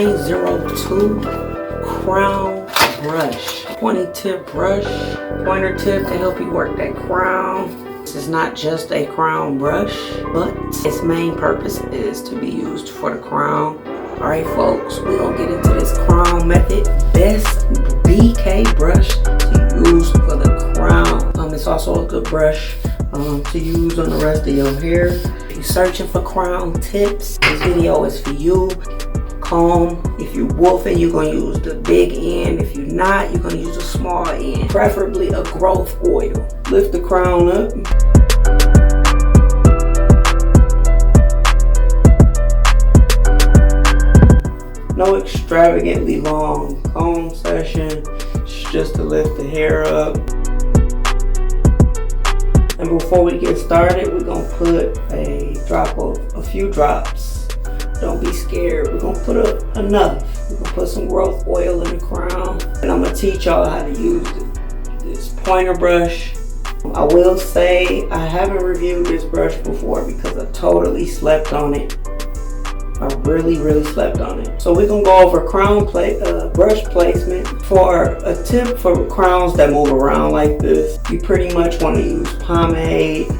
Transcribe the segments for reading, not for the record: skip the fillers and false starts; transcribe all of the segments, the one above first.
902 crown brush. Pointy tip brush, pointer tip to help you work that crown. This is not just a crown brush, but its main purpose is to be used for the crown. Alright folks, we're gonna get into this crown method. Best BK brush to use for the crown. It's also a good brush to use on the rest of your hair. If you're searching for crown tips, this video is for you. Comb. If you're wolfing, you're going to use the big end. If you're not, you're going to use a small end. Preferably a growth oil. Lift the crown up. No extravagantly long comb session. It's just to lift the hair up. And before we get started, we're going to put a few drops. Don't be scared. We're going to put up enough. We're going to put some growth oil in the crown. And I'm going to teach y'all how to use this pointer brush. I will say I haven't reviewed this brush before because I totally slept on it. I really slept on it. So we're going to go over brush placement. For a tip for crowns that move around like this, you pretty much want to use pomade.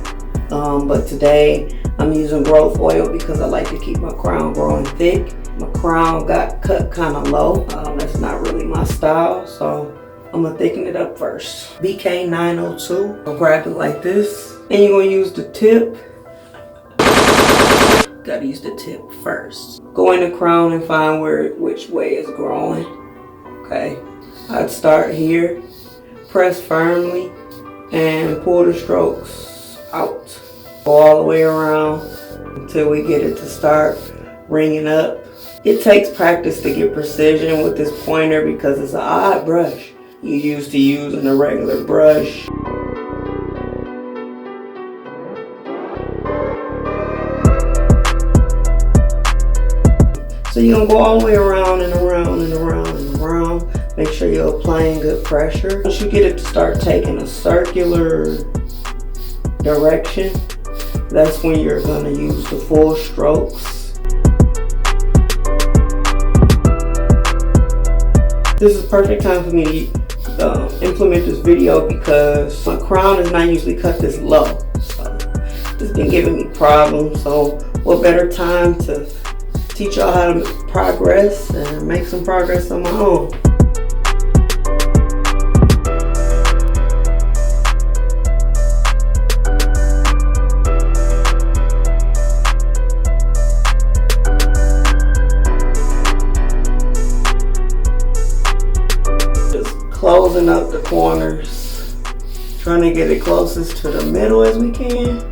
But today I'm using growth oil because I like to keep my crown growing thick. My crown got cut kind of low. That's not really my style, so I'm gonna thicken it up first. BK 902. I'll grab it like this, and you're gonna use the tip. Gotta use the tip first. Go in the crown and find which way it's growing. Okay, I'd start here, press firmly, and pull the strokes out. Go all the way around until we get it to start ringing up. It takes practice to get precision with this pointer because it's an odd brush. You're used to using a regular brush. So you're gonna go all the way around and around and around and around. Make sure you're applying good pressure. Once you get it to start taking a circular direction, that's when you're gonna use the full strokes. This is a perfect time for me to implement this video because my crown is not usually cut this low. So it's been giving me problems. So what better time to teach y'all how to progress and make some progress on my own. Just closing up the corners, trying to get it closest to the middle as we can.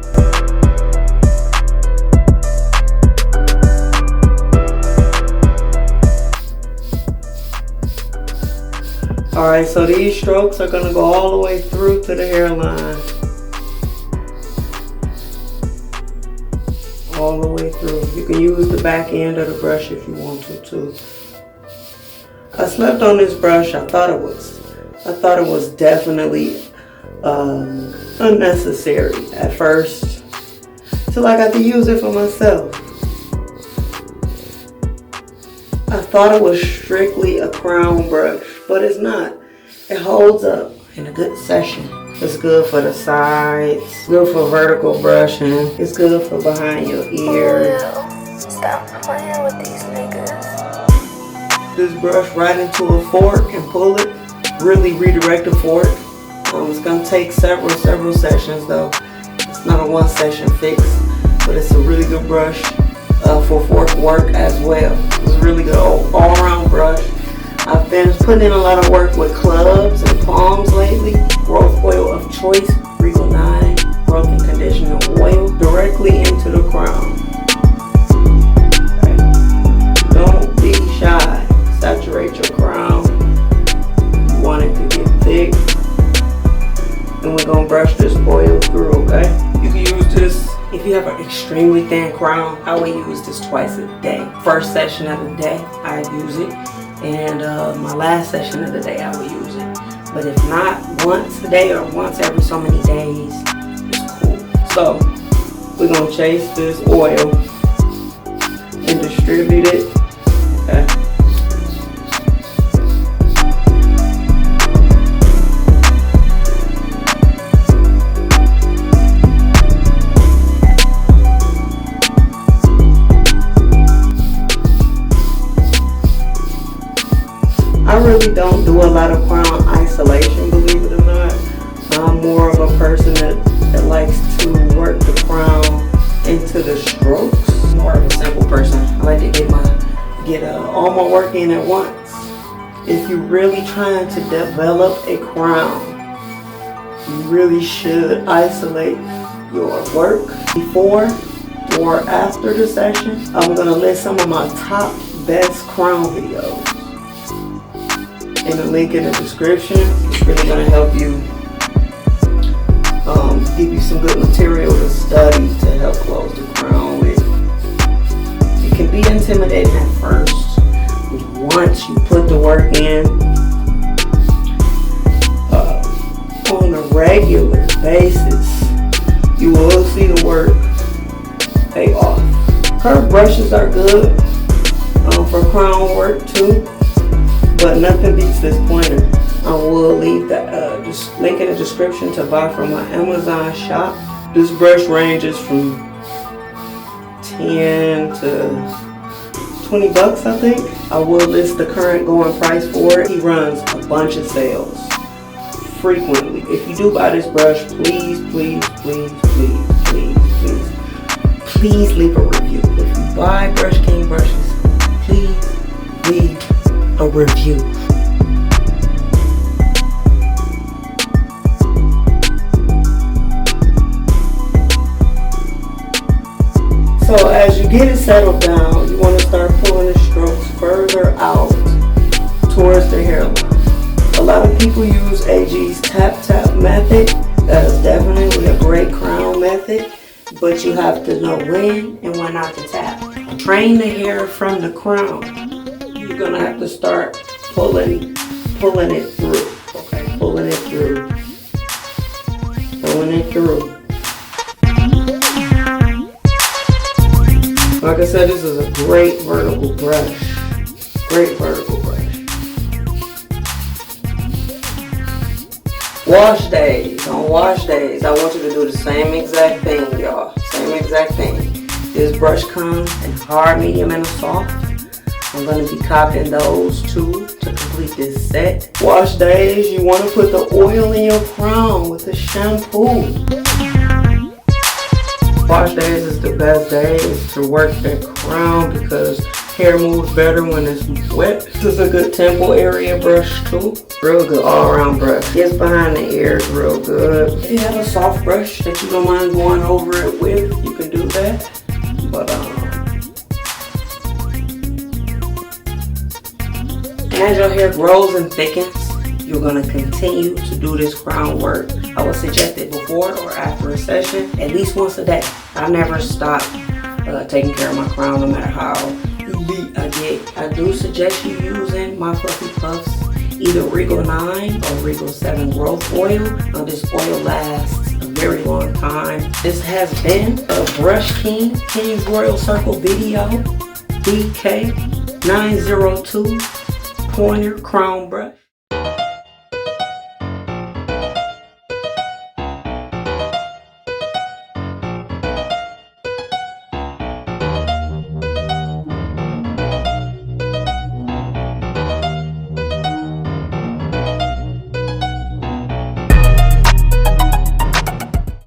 Alright, so these strokes are going to go all the way through to the hairline. All the way through. You can use the back end of the brush if you want to too. I slept on this brush. I thought it was definitely unnecessary at first, till I got to use it for myself. I thought it was strictly a crown brush, but it's not. It holds up in a good session. It's good for the sides, good for vertical brushing, it's good for behind your ear. Stop playing with these niggas. This brush right into a fork and pull it. Really redirect the fork. It's gonna take several sessions though. It's not a one session fix, but it's a really good brush for fork work as well. It's a really good all around brush. I've been putting in a lot of work with clubs and palms lately. Growth oil of choice, Regal 9, growth and conditioning oil, directly into the crown. Okay. Don't be shy. Saturate your crown. You want it to get thick. And we're gonna brush this oil through, okay? You can use this if you have an extremely thin crown. I would use this twice a day. First session of the day, I use it. And my last session of the day, I will use it. But if not, once a day or once every so many days, it's cool. So we're gonna chase this oil and distribute it. Okay. really don't do a lot of crown isolation, believe it or not. I'm more of a person that likes to work the crown into the strokes. I'm more of a simple person. I like to get all my work in at once. If you're really trying to develop a crown, you really should isolate your work before or after the session. I'm going to list some of my top best crown videos in the link in the description. It's really going to help you, give you some good material to study to help close the crown with. It can be intimidating at first, but once you put the work in on a regular basis, you will see the work pay off. Curved brushes are good for crown work too, but nothing beats this pointer. I will leave the just link in the description to buy from my Amazon shop. This brush ranges from 10 to 20 bucks, I think. I will list the current going price for it. He runs a bunch of sales frequently. If you do buy this brush, please leave a review. If you buy Brushking brushes, please leave a review. So as you get it settled down, you want to start pulling the strokes further out towards the hairline. A lot of people use AG's tap method. That is definitely a great crown method, but you have to know when and when not to tap. Train the hair from the crown. You're gonna have to start pulling it through. Okay, pulling it through. Like I said, this is a great vertical brush. Great vertical brush. Wash days. On wash days, I want you to do the same exact thing, y'all. Same exact thing. This brush comes in hard, medium, and soft. I'm going to be copying those two to complete this set. Wash days, you want to put the oil in your crown with the shampoo. Wash days is the best days to work the crown because hair moves better when it's wet. This is a good temple area brush too. Real good all around brush. Gets behind the ears real good. If you have a soft brush that you don't mind going over it with, you can do that. But as your hair grows and thickens, you're going to continue to do this crown work. I would suggest it before or after a session, at least once a day. I never stop taking care of my crown no matter how elite I get. I do suggest you using my Fluffy Puffs, either Regal 9 or Regal 7 growth oil. This oil lasts a very long time. This has been a Brushking King's Royal Circle video, BK902 Pointer Crown Brush.